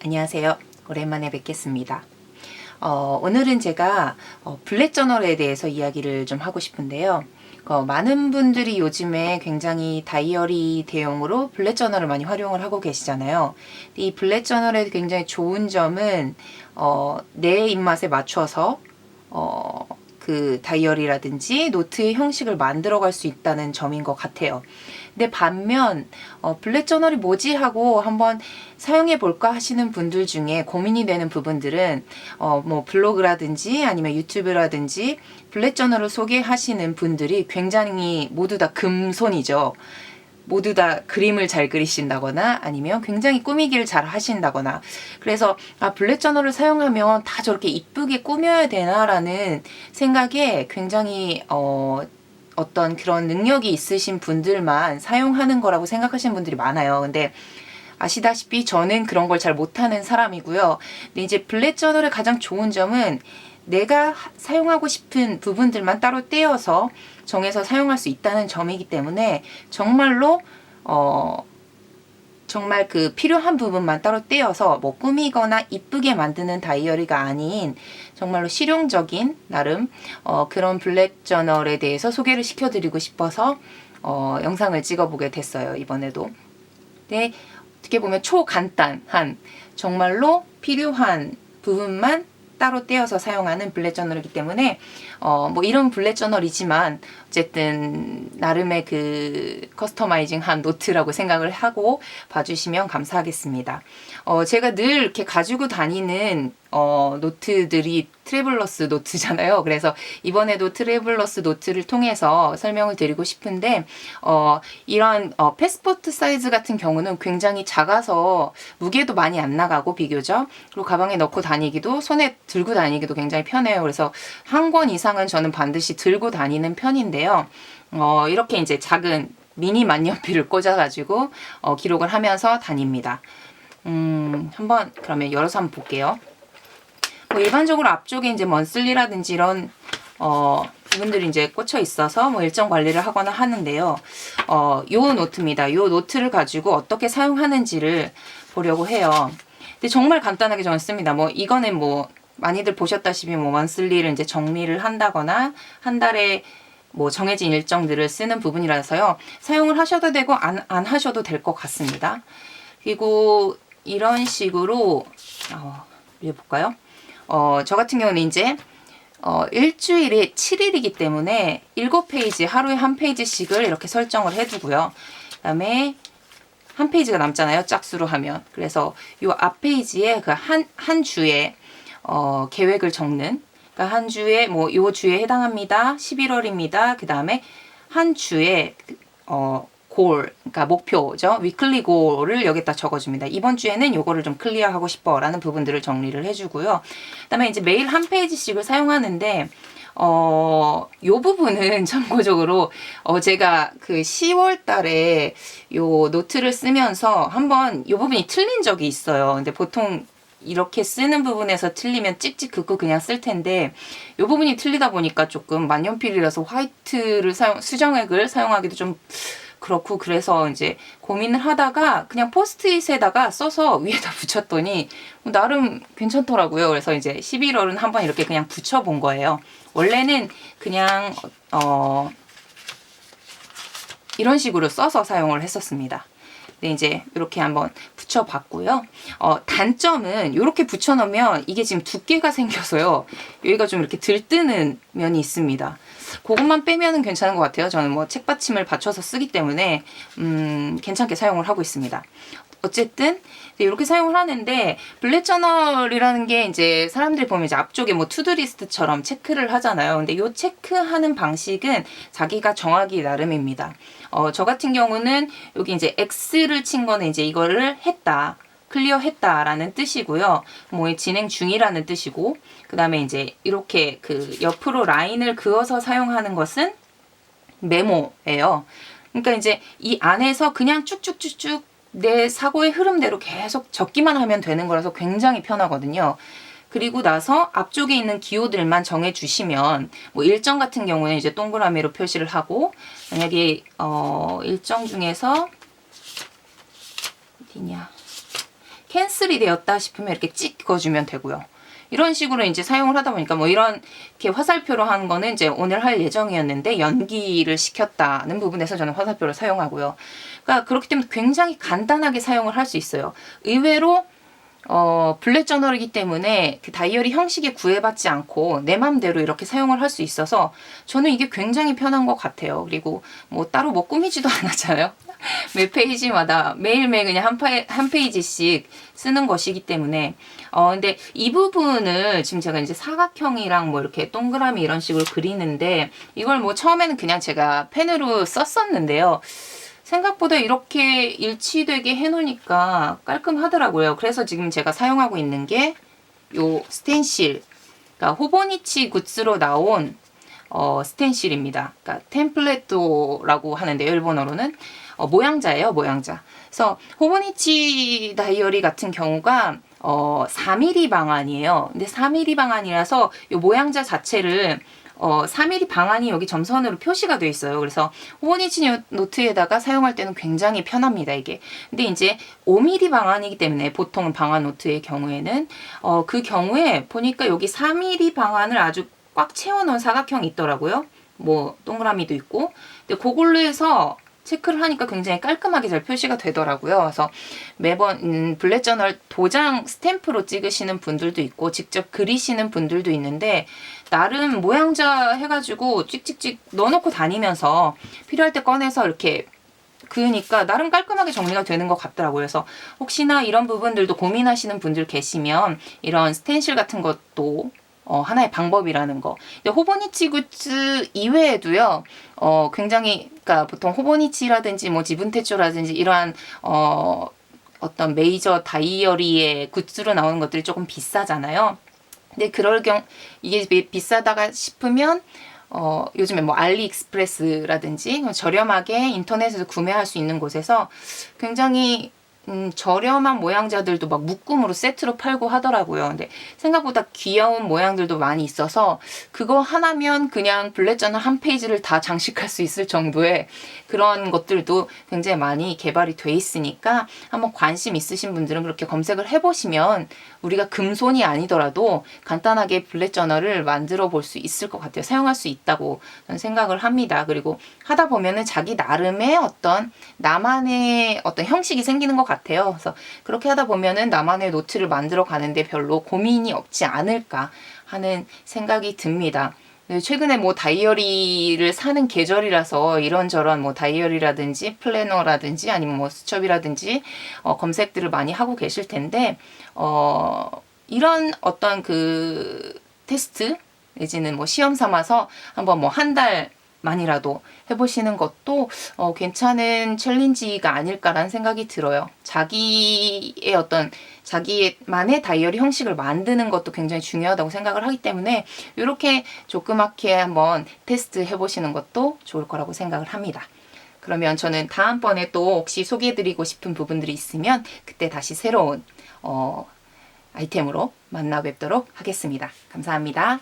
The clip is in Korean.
안녕하세요. 오랜만에 뵙겠습니다. 오늘은 제가 블랙저널에 대해서 이야기를 좀 하고 싶은데요. 많은 분들이 요즘에 굉장히 다이어리 대용으로 블랙저널을 많이 활용을 하고 계시잖아요. 이 블랙저널의 굉장히 좋은 점은 내 입맛에 맞춰서 그 다이어리라든지 노트의 형식을 만들어 갈 수 있다는 점인 것 같아요. 근데 반면 블랙저널이 뭐지 하고 한번 사용해 볼까 하시는 분들 중에 고민이 되는 부분들은 뭐 블로그라든지 아니면 유튜브라든지 블랙저널을 소개하시는 분들이 굉장히 모두 다 금손이죠. 모두 다 그림을 잘 그리신다거나 아니면 굉장히 꾸미기를 잘 하신다거나, 그래서 블랙저널을 사용하면 다 저렇게 이쁘게 꾸며야 되나라는 생각에 굉장히 어떤 그런 능력이 있으신 분들만 사용하는 거라고 생각하시는 분들이 많아요. 근데 아시다시피 저는 그런 걸 잘 못하는 사람이고요. 근데 이제 블랙저널의 가장 좋은 점은 내가 사용하고 싶은 부분들만 따로 떼어서 정해서 사용할 수 있다는 점이기 때문에 정말로 정말 그 필요한 부분만 따로 떼어서 뭐 꾸미거나 이쁘게 만드는 다이어리가 아닌 정말로 실용적인 나름 그런 블랙저널에 대해서 소개를 시켜드리고 싶어서 영상을 찍어보게 됐어요, 이번에도. 네, 어떻게 보면 초간단한 정말로 필요한 부분만 따로 떼어서 사용하는 블랙저널이기 때문에 뭐 이런 블랙저널이지만 어쨌든 나름의 그 커스터마이징한 노트라고 생각을 하고 봐주시면 감사하겠습니다. 제가 늘 이렇게 가지고 다니는 노트들이 트래블러스 노트잖아요. 그래서 이번에도 트래블러스 노트를 통해서 설명을 드리고 싶은데 이런 패스포트 사이즈 같은 경우는 굉장히 작아서 무게도 많이 안 나가고 비교적, 그리고 가방에 넣고 다니기도, 손에 들고 다니기도 굉장히 편해요. 그래서 한 권 이상은 저는 반드시 들고 다니는 편인데요. 이렇게 이제 작은 미니 만년필을 꽂아가지고 기록을 하면서 다닙니다. 한번 그러면 열어서 한번 볼게요. 뭐 일반적으로 앞쪽에 이제 먼슬리라든지 이런 부분들이 이제 꽂혀 있어서 뭐 일정 관리를 하거나 하는데요. 요 노트입니다. 요 노트를 가지고 어떻게 사용하는지를 보려고 해요. 근데 정말 간단하게 저는 씁니다. 뭐 이거는 뭐 많이들 보셨다시피 뭐 먼슬리를 이제 정리를 한다거나 한 달에 뭐 정해진 일정들을 쓰는 부분이라서요. 사용을 하셔도 되고 안 하셔도 될 것 같습니다. 그리고 이런 식으로 볼까요? 저 같은 경우는 이제 일주일에 7일이기 때문에 7페이지, 하루에 한 페이지씩을 이렇게 설정을 해두고요. 그 다음에 한 페이지가 남잖아요, 짝수로 하면. 그래서 이 앞 페이지에 그 한 주에 계획을 적는, 그러니까 한 주에 뭐 요 주에 해당합니다. 11월입니다. 그 다음에 한 주에 골, 그러니까 목표죠. 위클리 골을 여기다 적어줍니다. 이번 주에는 요거를 좀 클리어하고 싶어 라는 부분들을 정리를 해주고요. 그 다음에 이제 매일 한 페이지씩을 사용하는데 요 부분은 참고적으로 제가 그 10월 달에 요 노트를 쓰면서 한번 요 부분이 틀린 적이 있어요. 근데 보통 이렇게 쓰는 부분에서 틀리면 찍찍 긋고 그냥 쓸 텐데 이 부분이 틀리다 보니까 조금 만년필이라서 화이트를 수정액을 사용하기도 좀 그렇고, 그래서 이제 고민을 하다가 그냥 포스트잇에다가 써서 위에다 붙였더니 나름 괜찮더라고요. 그래서 이제 11월은 한번 이렇게 그냥 붙여본 거예요. 원래는 그냥 이런 식으로 써서 사용을 했었습니다. 네, 이제 이렇게 한번 붙여봤고요. 단점은 이렇게 붙여놓으면 이게 지금 두께가 생겨서요. 여기가 좀 이렇게 들뜨는 면이 있습니다. 그것만 빼면은 괜찮은 것 같아요. 저는 뭐 책받침을 받쳐서 쓰기 때문에 괜찮게 사용을 하고 있습니다. 어쨌든 이렇게 사용을 하는데, 블랙저널이라는 게 이제 사람들이 보면 이제 앞쪽에 뭐 투두리스트처럼 체크를 하잖아요. 근데 이 체크하는 방식은 자기가 정하기 나름입니다. 저 같은 경우는 여기 이제 X를 친 거는 이제 이거를 했다, 클리어 했다라는 뜻이고요. 뭐 진행 중이라는 뜻이고, 그 다음에 이제 이렇게 그 옆으로 라인을 그어서 사용하는 것은 메모예요. 그러니까 이제 이 안에서 그냥 쭉쭉쭉쭉 내 사고의 흐름대로 계속 적기만 하면 되는 거라서 굉장히 편하거든요. 그리고 나서 앞쪽에 있는 기호들만 정해주시면, 뭐 일정 같은 경우는 이제 동그라미로 표시를 하고, 만약에 일정 중에서 어디냐, 캔슬이 되었다 싶으면 이렇게 찍어주면 되고요. 이런 식으로 이제 사용을 하다 보니까 뭐 이런 이렇게 화살표로 한 거는 이제 오늘 할 예정이었는데 연기를 시켰다는 부분에서 저는 화살표를 사용하고요. 그러니까 그렇기 때문에 굉장히 간단하게 사용을 할 수 있어요. 의외로 블랙 저널이기 때문에 그 다이어리 형식에 구애받지 않고 내 맘대로 이렇게 사용을 할 수 있어서 저는 이게 굉장히 편한 것 같아요. 그리고 뭐 따로 뭐 꾸미지도 않았잖아요. 매 페이지마다 매일매일 그냥 한 페이지씩 쓰는 것이기 때문에 근데 이 부분을 지금 제가 이제 사각형이랑 뭐 이렇게 동그라미 이런 식으로 그리는데 이걸 뭐 처음에는 그냥 제가 펜으로 썼었는데요. 생각보다 이렇게 일치되게 해놓으니까 깔끔하더라고요. 그래서 지금 제가 사용하고 있는 게 요 스텐실, 그러니까 호보니치 굿즈로 나온 스텐실입니다. 그러니까 템플레토라고 하는데요. 일본어로는 모양자예요. 모양자. 그래서 호보니치 다이어리 같은 경우가 4mm 방안이에요. 근데 4mm 방안이라서 이 모양자 자체를 4mm 방안이 여기 점선으로 표시가 되어 있어요. 그래서 호보니치 노트에다가 사용할 때는 굉장히 편합니다, 이게. 근데 이제 5mm 방안이기 때문에 보통은 방안 노트의 경우에는 그 경우에 보니까 여기 4mm 방안을 아주 꽉 채워놓은 사각형이 있더라고요. 뭐 동그라미도 있고. 근데 그걸로 해서 체크를 하니까 굉장히 깔끔하게 잘 표시가 되더라고요. 그래서 매번 블랙저널 도장 스탬프로 찍으시는 분들도 있고 직접 그리시는 분들도 있는데 나름 모양자 해가지고 찍찍찍 넣어놓고 다니면서 필요할 때 꺼내서 이렇게 그으니까 나름 깔끔하게 정리가 되는 것 같더라고요. 그래서 혹시나 이런 부분들도 고민하시는 분들 계시면 이런 스텐실 같은 것도 하나의 방법이라는 거. 호보니치 굿즈 이외에도요, 굉장히, 그러니까 보통 호보니치라든지 뭐 지분테초라든지 이러한, 어떤 메이저 다이어리의 굿즈로 나오는 것들이 조금 비싸잖아요. 근데 그럴 이게 비싸다가 싶으면, 요즘에 뭐 알리익스프레스라든지 저렴하게 인터넷에서 구매할 수 있는 곳에서 굉장히 저렴한 모양자들도 막 묶음으로 세트로 팔고 하더라고요. 근데 생각보다 귀여운 모양들도 많이 있어서 그거 하나면 그냥 블랙저널 한 페이지를 다 장식할 수 있을 정도의 그런 것들도 굉장히 많이 개발이 돼 있으니까 한번 관심 있으신 분들은 그렇게 검색을 해보시면 우리가 금손이 아니더라도 간단하게 블랙저널을 만들어 볼 수 있을 것 같아요. 사용할 수 있다고 저는 생각을 합니다. 그리고 하다 보면은 자기 나름의 나만의 어떤 형식이 생기는 것 같아요. 그래서 그렇게 하다 보면은 나만의 노트를 만들어 가는데 별로 고민이 없지 않을까 하는 생각이 듭니다. 최근에 뭐 다이어리를 사는 계절이라서 이런저런 뭐 다이어리라든지 플래너라든지 아니면 뭐 수첩이라든지 검색들을 많이 하고 계실 텐데 이런 어떤 그 테스트 내지는 뭐 시험 삼아서 한번 뭐 한 달만이라도 해보시는 것도 괜찮은 챌린지가 아닐까라는 생각이 들어요. 자기만의 다이어리 형식을 만드는 것도 굉장히 중요하다고 생각을 하기 때문에 이렇게 조그맣게 한번 테스트 해보시는 것도 좋을 거라고 생각을 합니다. 그러면 저는 다음번에 또 혹시 소개해드리고 싶은 부분들이 있으면 그때 다시 새로운 아이템으로 만나 뵙도록 하겠습니다. 감사합니다.